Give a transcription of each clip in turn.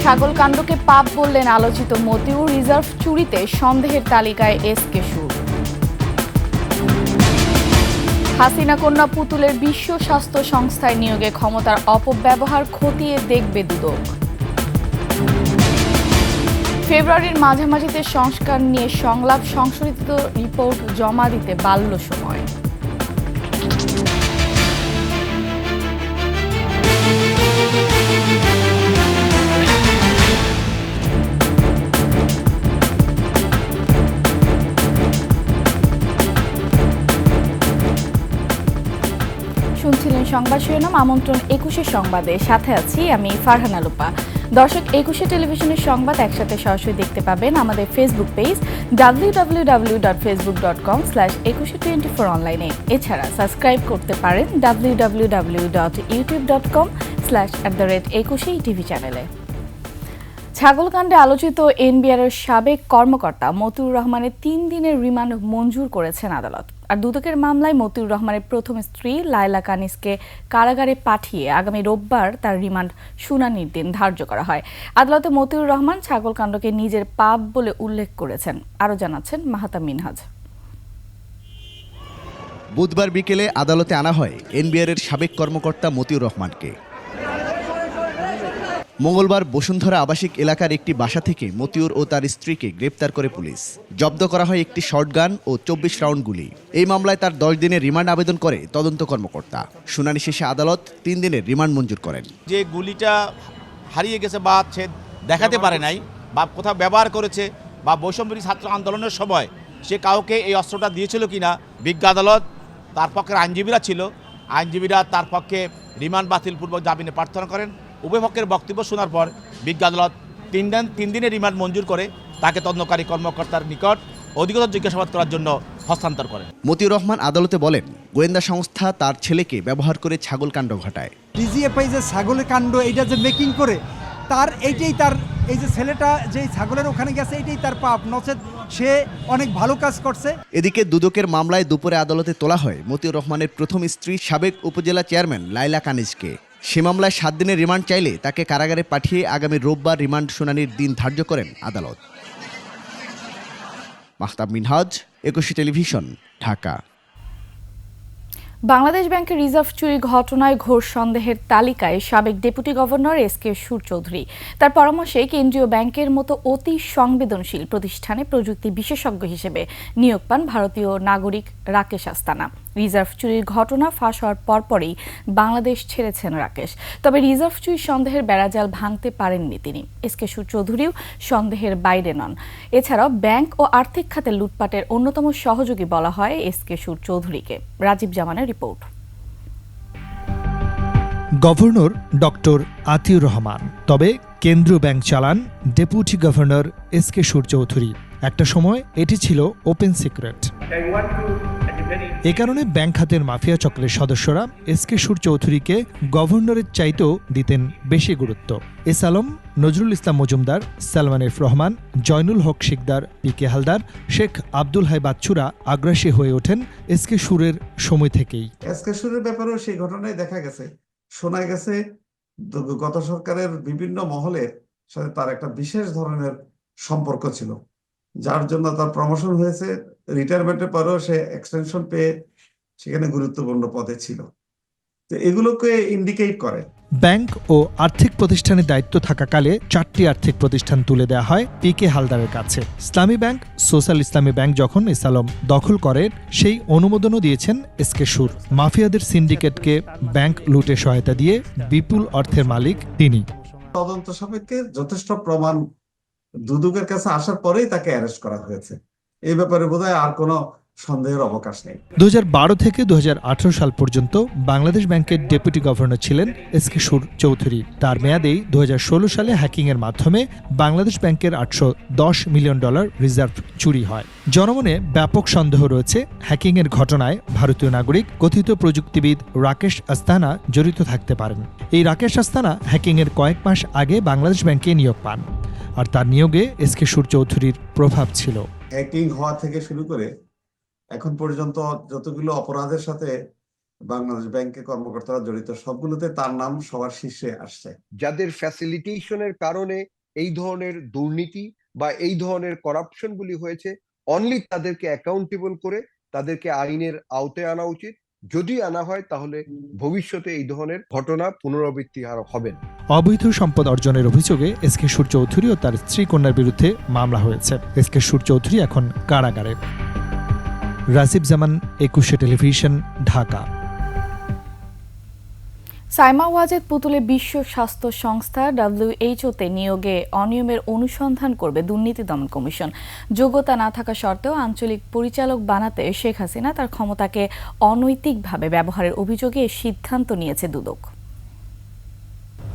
ছাগলকাণ্ডকে পাপ বললেন আলোচিত মতিউর। রিজার্ভ চুরিতে সন্দেহের তালিকায় এসকে সুর। হাসিনা কন্যা পুতুলের বিশ্ব স্বাস্থ্য সংস্থায় নিয়োগে ক্ষমতার অপব্যবহার খতিয়ে দেখবে দুদক। ফেব্রুয়ারির মাঝামাঝিতে সংস্কার নিয়ে সংলাপ সংশোধিত রিপোর্ট জমা দিতে বাড়ল সময়। শুনছিলেন সংবাদ শিরোনাম। আমন্ত্রণ ২১ সংবাদে, সাথে আছি আমি ফারহানা লোপা। দর্শক, ২১ টেলিভিশনের সংবাদ একসাথে সরাসরি দেখতে পাবেন আমাদের ফেসবুক পেজ www.facebook.com/2124 অনলাইনে। এছাড়া সাবস্ক্রাইব করতে পারেন www.youtube.com/@21 চ্যানেলে। ছাগলকাণ্ডে আলোচিত এনবিআরের সাবেক কর্মকর্তা মতিউর রহমানের ৩ দিনের রিমান্ড মঞ্জুর করেছেন আদালত। আর দুদকের মামলায় মতিউর রহমানের প্রথম স্ত্রী লায়লা কানিসকে কারাগারে পাঠিয়ে আগামী রোববার তার রিমান্ড শুনানির দিন ধার্য করা হয়। আদালতে মতিউর রহমান ছাগলকাণ্ডকে নিজের পাপ বলে উল্লেখ করেছেন। আরও জানাচ্ছেন মাহাতা মিনহাজ। বুধবার বিকেলে আদালতে আনা হয় এনবিআরের সাবেক কর্মকর্তা মতিউর রহমানকে। মঙ্গলবার বসুন্ধরা আবাসিক এলাকার একটি বাসা থেকে মতিউর ও তার স্ত্রীকে গ্রেপ্তার করে পুলিশ। জব্দ করা হয় একটি শটগান ও ২৪ রাউন্ড গুলি। এই মামলায় তার ১০ দিনের রিমান্ড আবেদন করে তদন্ত কর্মকর্তা। শুনানি শেষে আদালত ৩ দিনের রিমান্ড মঞ্জুর করেন। যে গুলিটা হারিয়ে গেছে বা দেখাতে পারে নাই বা কোথাও ব্যবহার করেছে বা বৈষম্যবিরোধী ছাত্র আন্দোলনের সময় সে কাউকে এই অস্ত্রটা দিয়েছিল কিনা, বিজ্ঞ আদালত তার পক্ষের আইনজীবীরা ছিল, আইনজীবীরা তার পক্ষে রিমান্ড বাতিলপূর্বক জামিনে প্রার্থনা করেন। উভয় পক্ষের বক্তব্য শোনার পর বিজ্ঞ আদালত ৩ দিনের রিমান্ড মঞ্জুর করে তাকে তদন্তকারী কর্মকর্তার নিকট অধিকতর জিজ্ঞাসাবাদ করার জন্য হস্তান্তর করেন। মতিউর রহমান আদালতে বলেন, গোয়েন্দা সংস্থা তার ছেলেকে ব্যবহার করে ছাগলকাণ্ড ঘটায়। ডিজিএফআই যে ছাগলের কাণ্ড এইটা যে মেকিং করে তার এইটাই তার এই যে ছেলেটা যে ছাগলের ওখানে গেছে এইটাই তার পাপ, নচেত সে অনেক ভালো কাজ করছে। এদিকে দুদকের মামলায় দুপুরে আদালতে তোলা হয় মতিউর রহমানের প্রথম স্ত্রী সাবেক উপজেলা চেয়ারম্যান লায়লা কানিজকে। সে মামলায় ৭ দিনের রিমান্ড চাইলে তাকে কারাগারে পাঠিয়ে আগামী রোববার রিমান্ড শুনানির দিন ধার্য করেন আদালত। মাহতাব মিনহাজ, ২১ টেলিভিশন, ঢাকা। বাংলাদেশ ব্যাংকের রিজার্ভ চুরি ঘটনায় ঘোর সন্দেহের তালিকায় সাবেক ডেপুটি গভর্নর এসকে সুর চৌধুরী। তার পরামর্শে কেন্দ্রীয় ব্যাংকের মতো অতি সংবেদনশীল প্রতিষ্ঠানে প্রযুক্তি বিশেষজ্ঞ হিসেবে নিয়োগ পান ভারতীয় নাগরিক রাকেশ আস্তানা। রিজার্ভ চুরির ঘটনা ফাঁস হওয়ার পরপরই বাংলাদেশ ছেড়েছেন রাকেশ। তবে রিজার্ভ চুরির সন্দেহের বেড়াজাল ভাঙতে পারেননি তিনি। এসকে সুর চৌধুরীও সন্দেহের বাইরে নন। এছাড়াও ব্যাংক ও আর্থিক খাতে লুটপাটের অন্যতম সহযোগী বলা হয় এসকে সুর চৌধুরীকে। রাজীব জামানের report. Governor doctor Atiur Rahman, তবে কেন্দ্রীয় ব্যাংক চালান ডেপুটি গভর্নর এসকে সুর চৌধুরী। একটা সময় এটি ছিল ওপেন সিক্রেট। এ কারণে ব্যাংক খাতের মাফিয়া চক্রের সদস্যরা এসকে সুর চৌধুরীকে গভর্নরের চাইতেও দিতেন বেশি গুরুত্ব। এস আলম, নজরুল ইসলাম মজুমদার, সালমান এফ রহমান, জয়নুল হক শিকদার, পিকে হালদার, শেখ আব্দুল হাই বাচ্চুরা আগ্রাসী হয়ে ওঠেন এসকে সুরের সময় থেকেই। এসকে সুরের ব্যাপারেও সেই ঘটনায় দেখা গেছে, শোনা গেছে গত সরকারের বিভিন্ন মহলের সাথে তার একটা বিশেষ ধরনের সম্পর্ক ছিল, যার জন্য তার প্রমোশন হয়েছে। রিটায়ারমেন্টের পরেও সে এক্সটেনশন পেয়ে সেখানে গুরুত্বপূর্ণ পদে ছিল। তো এগুলোকে ইন্ডিকেট করে। ব্যাংক ও আর্থিক প্রতিষ্ঠানের দায়িত্ব থাকাকালে ৪টি আর্থিক প্রতিষ্ঠান তুলে দেওয়া হয় পিকে হালদারের কাছে। ইসলামী ব্যাংক, সোশ্যাল ইসলামী ব্যাংক যখন এস আলম দখল করেন, সেই অনুমোদনও দিয়েছেন এসকে সুর। মাফিয়াদের সিন্ডিকেটকে ব্যাংক লুটে সহায়তা দিয়ে বিপুল অর্থের মালিক তিনি। তদন্ত সাপেক্ষে যথেষ্ট প্রমাণ দুদকের কাছে আসার পরেই তাকে অ্যারেস্ট করা হয়েছে। এই ব্যাপারে বোধহয় আর কোনো সন্দেহের অবকাশ নেই। ২০১২ থেকে ২০১৮ সাল পর্যন্ত বাংলাদেশ ব্যাংকের ডেপুটি গভর্নর ছিলেন এসকে সুর চৌধুরী। তার মেয়াদেই ২০১৬ সালে হ্যাকিংয়ের মাধ্যমে বাংলাদেশ ব্যাংকের $৮১০ মিলিয়ন রিজার্ভ চুরি হয়। জনমনে ব্যাপক সন্দেহ রয়েছে হ্যাকিংয়ের ঘটনায় ভারতীয় নাগরিক কথিত প্রযুক্তিবিদ রাকেশ আস্তানা জড়িত থাকতে পারেন। এই রাকেশ আস্তানা হ্যাকিংয়ের কয়েক মাস আগে বাংলাদেশ ব্যাংকে নিয়োগ পান, আর তার নিয়োগে এসকে সুর চৌধুরীর প্রভাব ছিল। হ্যাকিং হওয়া থেকে শুরু করে এখন পর্যন্ত যতগুলো অপরাধের সাথে বাংলাদেশ ব্যাংকের কর্মকর্তারা জড়িত, সবগুলোতে তার নাম সবার শীর্ষে আসছে। যাদের ফ্যাসিলিটেশনের কারণে এই ধরনের দুর্নীতি বা এই ধরনের করাপশনগুলি হয়েছে, অনলি তাদেরকে অ্যাকাউন্টেবল করে তাদেরকে আইনের আওতায় আনা উচিত। যদি আনা হয় তাহলে ভবিষ্যতে এই ধরনের ঘটনা পুনরাবৃত্তি আর হবে না। অবৈধ সম্পদ অর্জনের অভিযোগে এসকে সুর চৌধুরী ও তার স্ত্রী কন্যার বিরুদ্ধে মামলা হয়েছে। এসকে সুর চৌধুরী এখন কারাগারে। রাসিব জামান, একুশে টেলিভিশন, ঢাকা। সাইমা ওয়াজেদ পুতুলে বিশ্ব স্বাস্থ্য সংস্থা WHO-তে নিয়োগে অনিয়মের অনুসন্ধান করবে দুর্নীতি দমন কমিশন। যোগ্যতা না থাকা সত্ত্বেও আঞ্চলিক পরিচালক বানাতে শেখ হাসিনা তার ক্ষমতাকে অনৈতিকভাবে ব্যবহারের অভিযোগে সিদ্ধান্ত নিয়েছে দুদক।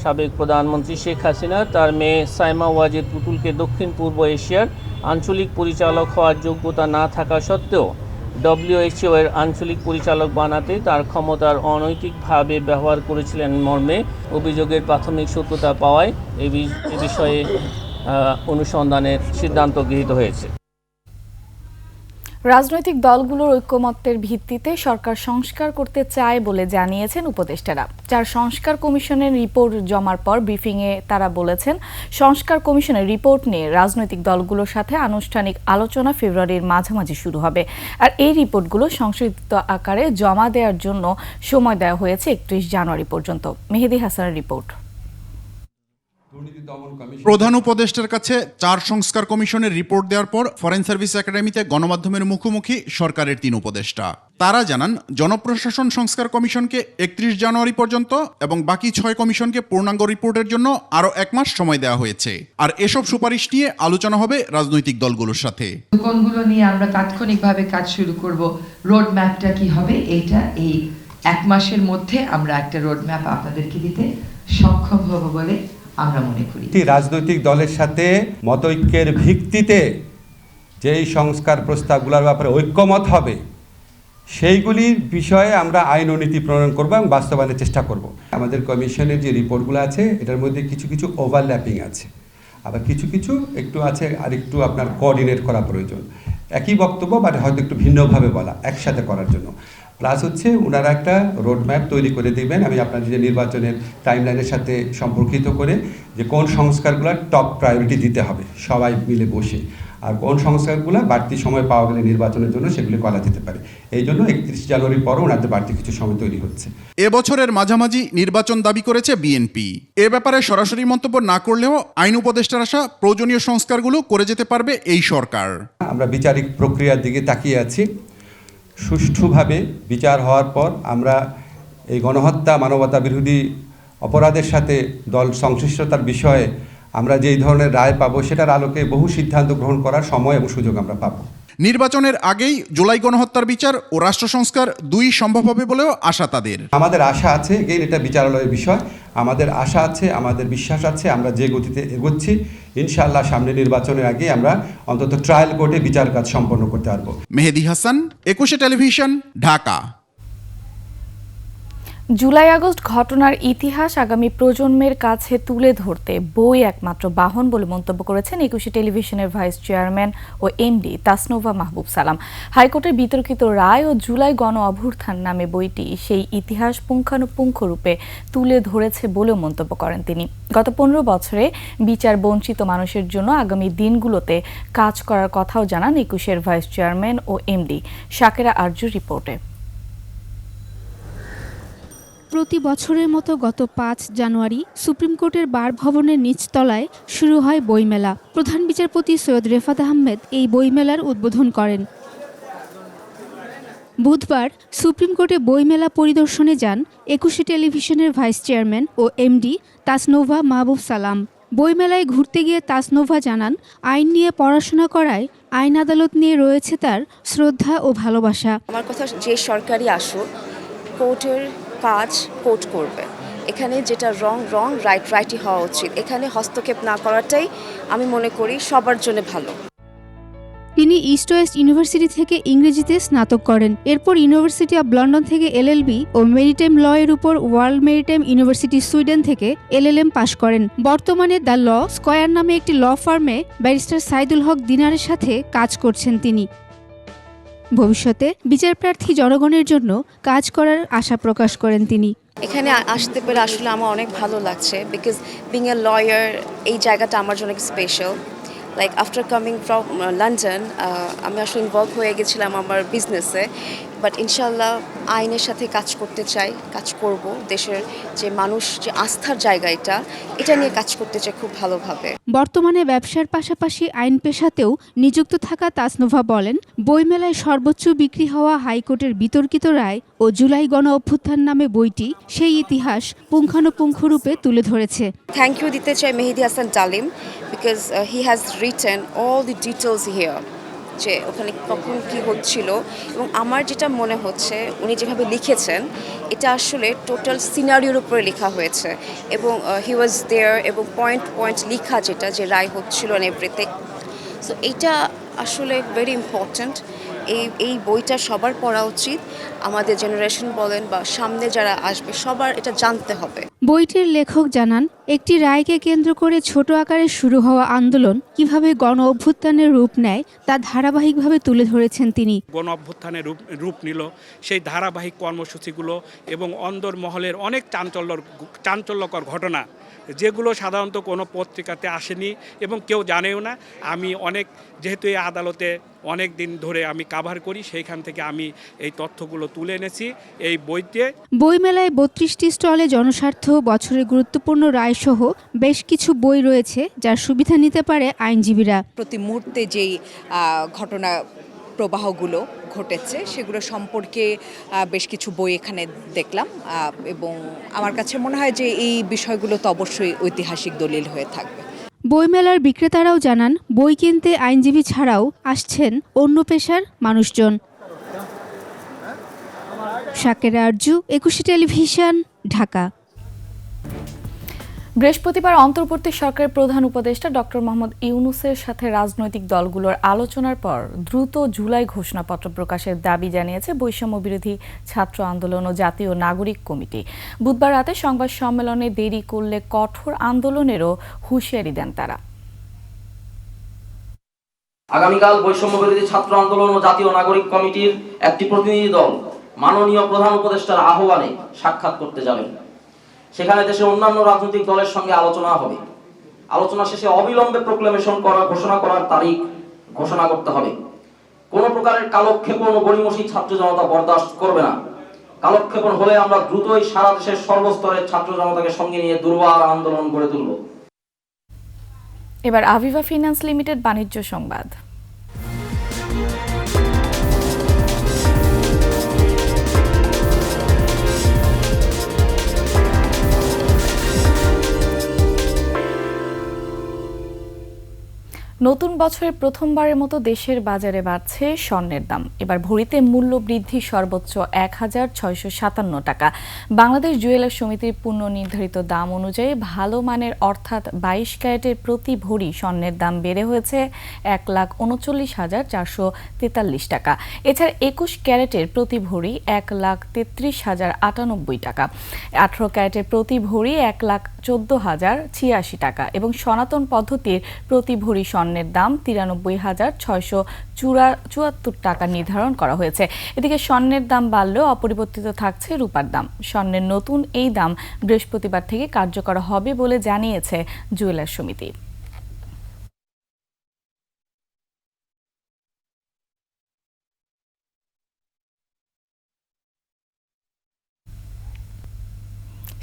সাবেক প্রধানমন্ত্রী শেখ হাসিনা তার মেয়ে সাইমা ওয়াজেদ পুতুলকে দক্ষিণ পূর্ব এশিয়ার আঞ্চলিক পরিচালক হওয়ার যোগ্যতা না থাকা সত্ত্বেও WHO এর আঞ্চলিক পরিচালক বানাতে তার ক্ষমতার অনৈতিকভাবে ব্যবহার করেছিলেন মর্মে অভিযোগের প্রাথমিক সত্যতা পাওয়ায় এ বিষয়ে অনুসন্ধানের সিদ্ধান্ত গৃহীত হয়েছে। রাজনৈতিক দলগুলোর ঐকমত্যের ভিত্তিতে সরকার সংস্কার করতে চায় বলে জানিয়েছেন উপদেষ্টারা। 4 সংস্কার কমিশনের রিপোর্ট জমার পর ব্রিফিংয়ে তারা বলেছেন, সংস্কার কমিশনের রিপোর্ট নিয়ে রাজনৈতিক দলগুলোর সাথে আনুষ্ঠানিক আলোচনা ফেব্রুয়ারির মাঝামাঝি শুরু হবে। আর এই রিপোর্টগুলো সংশোধিত আকারে জমা দেওয়ার জন্য সময় দেওয়া হয়েছে 31 জানুয়ারি পর্যন্ত। মেহেদী হাসানের রিপোর্ট। প্রধান উপদেষ্টার কাছে 4 সংস্কার কমিশনের রিপোর্ট দেওয়ার পর ফরেন সার্ভিস একাডেমিতে গণমাধ্যমের মুখোমুখি সরকারের 3 উপদেষ্টা। তারা জানান, জনপ্রশাসন সংস্কার কমিশনকে 31 জানুয়ারি পর্যন্ত এবং বাকি 6 কমিশনকে পূর্ণাঙ্গ রিপোর্টের জন্য আরও 1 মাস সময় দেওয়া হয়েছে। আর এসব সুপারিশ নিয়ে আলোচনা হবে রাজনৈতিক দলগুলোর সাথে। কোনগুলো নিয়ে আমরা তাৎক্ষণিকভাবে কাজ শুরু করব, রোড ম্যাপটা কি হবে, এইটা এই 1 মাসের মধ্যে আমরা একটা রোড ম্যাপ আপনাদেরকে দিতে সক্ষম হব বলে আমরা মনে করি। রাজনৈতিক দলের সাথে মতৈক্যের ভিত্তিতে যেই সংস্কার প্রস্তাবগুলোর ব্যাপারে ঐক্যমত হবে সেইগুলির বিষয়ে আমরা আইন ও নীতি প্রণয়ন করব এবং বাস্তবায়নের চেষ্টা করব। আমাদের কমিশনের যে রিপোর্টগুলো আছে এটার মধ্যে কিছু কিছু ওভারল্যাপিং আছে, আবার কিছু কিছু একটু আছে আর একটু আপনার কোঅর্ডিনেট করা প্রয়োজন। একই বক্তব্য বাট হয়তো একটু ভিন্নভাবে বলা, একসাথে করার জন্য। প্লাস হচ্ছে ওনারা একটা রোডম্যাপ তৈরি করে দেবেন, আমি আপনাদের যে নির্বাচনের টাইমলাইনের সাথে সম্পর্কিত করে, যে কোন সংস্কারগুলো টপ প্রায়োরিটি দিতে হবে সবাই মিলে বসে, আর কোন সংস্কারগুলো বাড়তি সময় পাওয়া গেলে নির্বাচনের জন্য সেগুলি করা যেতে পারে। এই জন্য 31 জানুয়ারির পরও ওনাদের বাড়তি কিছু সময় তৈরি হচ্ছে। এবছরের মাঝামাঝি নির্বাচন দাবি করেছে বিএনপি। এ ব্যাপারে সরাসরি মন্তব্য না করলেও আইন উপদেষ্টার আশা প্রয়োজনীয় সংস্কারগুলো করে যেতে পারবে এই সরকার। আমরা বিচারিক প্রক্রিয়ার দিকে তাকিয়ে আছি। সুষ্ঠুভাবে বিচার হওয়ার পর আমরা এই গণহত্যা, মানবতা বিরোধী অপরাধের সাথে দল সংশ্লিষ্টতার বিষয়ে আমরা যেই ধরনের রায় পাবো সেটার আলোকে বহু সিদ্ধান্ত গ্রহণ করার সময় এবং সুযোগ আমরা পাবো। নির্বাচনের আগেই জুলাই গণহত্যার বিচার ও রাষ্ট্র সংস্কার 2 সম্ভব হবে বলেও আশা তাদের। আমাদের আশা আছে, এটা বিচারালয়ের বিষয়, আমাদের আশা আছে, আমাদের বিশ্বাস আছে, আমরা যে গতিতে এগোচ্ছি ইনশাআল্লাহ সামনে নির্বাচনের আগে আমরা অন্তত ট্রায়াল কোর্টে বিচার কাজ সম্পন্ন করতে পারবো। মেহেদী হাসান, একুশে টেলিভিশন, ঢাকা। জুলাই আগস্ট ঘটনার ইতিহাস আগামী প্রজন্মের কাছে তুলে ধরতে বই একমাত্র বাহন বলে মন্তব্য করেছেন একুশে টেলিভিশনের ভাইস চেয়ারম্যান ও এমডি তাসনোভা মাহবুব সালাম। হাইকোর্টের বিতর্কিত রায় ও জুলাই গণ অভ্যুত্থান নামে বইটি সেই ইতিহাস পুঙ্খানুপুঙ্খ রূপে তুলে ধরেছে বলেও মন্তব্য করেন তিনি। গত 15 বছরে বিচার বঞ্চিত মানুষের জন্য আগামী দিনগুলোতে কাজ করার কথাও জানান একুশের ভাইস চেয়ারম্যান ও এমডি। শাকেরা আরজুর রিপোর্টে। প্রতি বছরের মতো গত 5 জানুয়ারি সুপ্রিম কোর্টের বার ভবনের নিচতলায় শুরু হয় বইমেলা। প্রধান বিচারপতি সৈয়দ রেফাত আহমেদ এই বইমেলার উদ্বোধন করেন। বুধবার সুপ্রিম কোর্টে বইমেলা পরিদর্শনে যান একুশে টেলিভিশনের ভাইস চেয়ারম্যান ও এমডি তাসনোভা মাহবুব সালাম। বইমেলায় ঘুরতে গিয়ে তাসনোভা জানান, আইন নিয়ে পড়াশোনা করায় আইন আদালত নিয়ে রয়েছে তার শ্রদ্ধা ও ভালোবাসা। আমার কথা, যে সরকারি আসুক কোর্টের কাজ কোর্ট করবে, এখানে যেটা রং রাইটই হওয়া উচিত। এখানে হস্তক্ষেপ না করাটাই আমি মনে করি সবার জন্য ভালো। তিনি ইস্ট ওয়েস্ট ইউনিভার্সিটি থেকে ইংরেজিতে স্নাতক করেন। এরপর ইউনিভার্সিটি অব লন্ডন থেকে LLB ও মেরিটাইম ল এর উপর ওয়ার্ল্ড মেরিটাইম ইউনিভার্সিটি সুইডেন থেকে LLM পাশ করেন। বর্তমানে দ্য ল স্কয়ার নামে একটি ল ফার্মে ব্যারিস্টার সাইদুল হক দিনারের সাথে কাজ করছেন তিনি। ভবিষ্যতে বিচারপ্রার্থী জনগণের জন্য কাজ করার আশা প্রকাশ করেন তিনি। এখানে আসতে পেরে আসলে আমার অনেক ভালো লাগছে, বিকজ বিং এ লয়ার এই জায়গাটা আমার জন্য special. Like after coming from London আমি আসলে ইনভলভ হয়ে গেছিলাম আমার বিজনেসে, বাট ইনশাল্লাহ আইনের সাথে কাজ করতে চাই, কাজ করব। দেশের যে মানুষ যে আস্থার জায়গা এটা নিয়ে কাজ করতে চাই খুব ভালোভাবে। বর্তমানে ব্যবসার পাশাপাশি আইন পেশাতেও নিযুক্ত থাকা তাসনোভা বলেন, বইমেলায় সর্বোচ্চ বিক্রি হওয়া হাইকোর্টের বিতর্কিত রায় ও জুলাই গণ অভ্যুত্থান নামে বইটি সেই ইতিহাস পুঙ্খানুপুঙ্খরূপে তুলে ধরেছে। থ্যাংক ইউ দিতে চাই মেহেদি হাসান ডালিম, because he has written all the details here, যে ওখানে কখন কী হচ্ছিল। এবং আমার যেটা মনে হচ্ছে উনি যেভাবে লিখেছেন এটা আসলে টোটাল সিনারিওর উপরে লেখা হয়েছে, এবং হি ওয়াজ দেয়ার, এবং পয়েন্ট পয়েন্ট লেখা যেটা যে রায় হচ্ছিল অ্যান্ড এভরিথিং। সো এইটা আসলে ভেরি ইম্পর্ট্যান্ট। এই বইটা সবার পড়া উচিত, আমাদের জেনারেশন বলেন বা সামনে যারা আসবে সবার এটা জানতে হবে। বইটির লেখক জানান, একটি রায়কে কেন্দ্র করে ছোট আকারে শুরু হওয়া আন্দোলন কিভাবে গণ অভ্যুত্থানের রূপ নেয় তা ধারাবাহিকভাবে তুলে ধরেছেন তিনি। গণ অভ্যুত্থানের রূপ নিল সেই ধারাবাহিক কর্মসূচিগুলো এবং অন্দরমহলের অনেক চাঞ্চল্যকর ঘটনা, যেগুলো সাধারণত কোনো পত্রিকাতে আসেনি এবং কেউ জানেও না। আমি যেহেতু এই আদালতে অনেক দিন ধরে আমি কাভার করি, সেইখান থেকে আমি এই তথ্যগুলো তুলে এনেছি এই বইতে। বইমেলায় 32টি স্টলে জনস্বার্থ, বছরের গুরুত্বপূর্ণ রায়সহ বেশ কিছু বই রয়েছে যার সুবিধা নিতে পারে আইনজীবীরা। প্রতি মুহূর্তে যেই ঘটনা প্রবাহগুলো ঘটেছে সেগুলো সম্পর্কে বেশ কিছু বই এখানে দেখলাম, এবং আমার কাছে মনে হয় যে এই বিষয়গুলো তো অবশ্যই ঐতিহাসিক দলিল হয়ে থাকবে। বইমেলার বিক্রেতারাও জানান, বই কিনতে আইনজীবী ছাড়াও আসছেন অন্য পেশার মানুষজন। শাকেরা আরজু, একুশে টেলিভিশন, ঢাকা। বৃহস্পতিবার অন্তর্বর্তী সরকারের প্রধান উপদেষ্টা ডক্টর মোহাম্মদ ইউনূসের সাথে রাজনৈতিক দলগুলোর আলোচনার পর দ্রুত জুলাই ঘোষণাপত্র প্রকাশের দাবি জানিয়েছে বৈষম্য বিরোধী ছাত্র আন্দোলন ও জাতীয় নাগরিক কমিটি। বুধবার রাতে সংবাদ সম্মেলনে দেরি করলে কঠোর আন্দোলনেরও হুঁশিয়ারি দেন তারা। আগামীকাল বৈষম্য বিরোধী ছাত্র আন্দোলন ও জাতীয় নাগরিক কমিটির একটি প্রতিনিধি দল মাননীয় প্রধান উপদেষ্টার আহ্বানে সাক্ষাৎ করতে যাবেন। সেখানে দেশের অন্যান্য রাজনৈতিক দলের সঙ্গে আলোচনা হবে। আলোচনা শেষে অবিলম্বে প্রোক্লেমেশন ঘোষণা করার তারিখ ঘোষণা করতে হবে। কোনো প্রকারের কালক্ষেপণ ও গড়িমসি ছাত্র জনতা বরদাস্ত করবে না। কালক্ষেপণ হলে আমরা দ্রুতই সারা দেশের সর্বস্তরের ছাত্র জনতাকে সঙ্গে নিয়ে দুর্বার আন্দোলন গড়ে তুলব। এবার আভিভা ফিন্যান্স লিমিটেড বাণিজ্য সংবাদ। নতুন বছরের প্রথমবারের মতো দেশের বাজারে বাড়ছে স্বর্ণের দাম। এবার ভরিতে মূল্য বৃদ্ধি সর্বোচ্চ ১,৬৫৭ টাকা। বাংলাদেশ জুয়েলার্স সমিতির পূর্ণ নির্ধারিত দাম অনুযায়ী ভালো মানের অর্থাৎ 22 ক্যারেটের প্রতি ভরি স্বর্ণের দাম বেড়ে হয়েছে ১,৩৯,৪৪৩ টাকা। এছাড়া 21 ক্যারেটের প্রতি ভরি ১,৩৩,০৯৮ টাকা, 18 ক্যারেটের প্রতি ভরি ১,১৪,০৮৬ টাকা এবং সনাতন পদ্ধতির প্রতি ভরি স্বর্ণের দাম ৯৩,৬৭৪ টাকা নির্ধারণ করা হয়েছে। এদিকে স্বর্ণের দাম বাড়লেও অপরিবর্তিত থাকছে রূপার দাম। স্বর্ণের নতুন এই দাম বৃহস্পতিবার থেকে কার্যকর হবে বলে জানিয়েছে জুয়েলার্স সমিতি।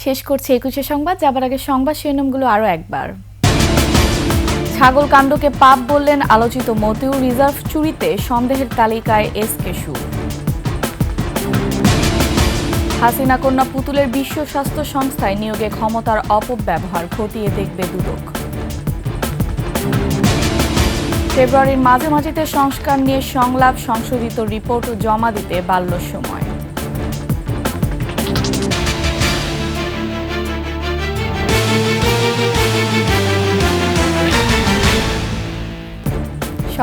শেষ করছে ২১শে সংবাদ। যাবার আগে সংবাদ শিরোনামগুলো আরও একবার। ছাগল কাণ্ডকে পাপ বললেন আলোচিত মতিউর। রিজার্ভ চুরিতে সন্দেহের তালিকায় এসকে সুর। হাসিনা কন্যা পুতুলের বিশ্ব স্বাস্থ্য সংস্থায় নিয়োগে ক্ষমতার অপব্যবহার খতিয়ে দেখবে দুদক। ফেব্রুয়ারির মাঝামাঝিতে সংস্কার নিয়ে সংলাপ, সংশোধিত রিপোর্ট জমা দিতে বাড়ল সময়।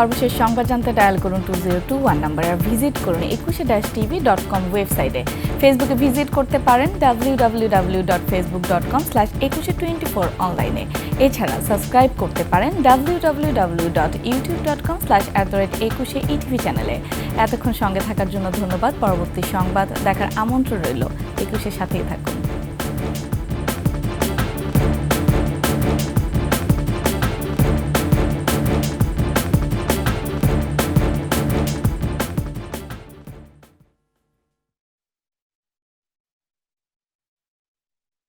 সর্বশেষ সংবাদ জানতে ডায়াল করুন 2021 নাম্বারে আর ভিজিট করুন 21-tv.com ওয়েবসাইটে। ফেসবুকে ভিজিট করতে পারেন www.facebook.com/2124 অনলাইনে। এছাড়া সাবস্ক্রাইব করতে পারেন www.youtube.com/@21etv চ্যানেলে। এতক্ষণ সঙ্গে থাকার জন্য ধন্যবাদ। পরবর্তী সংবাদ দেখার আমন্ত্রণ রইল। 21-এর সাথেই থাকুন।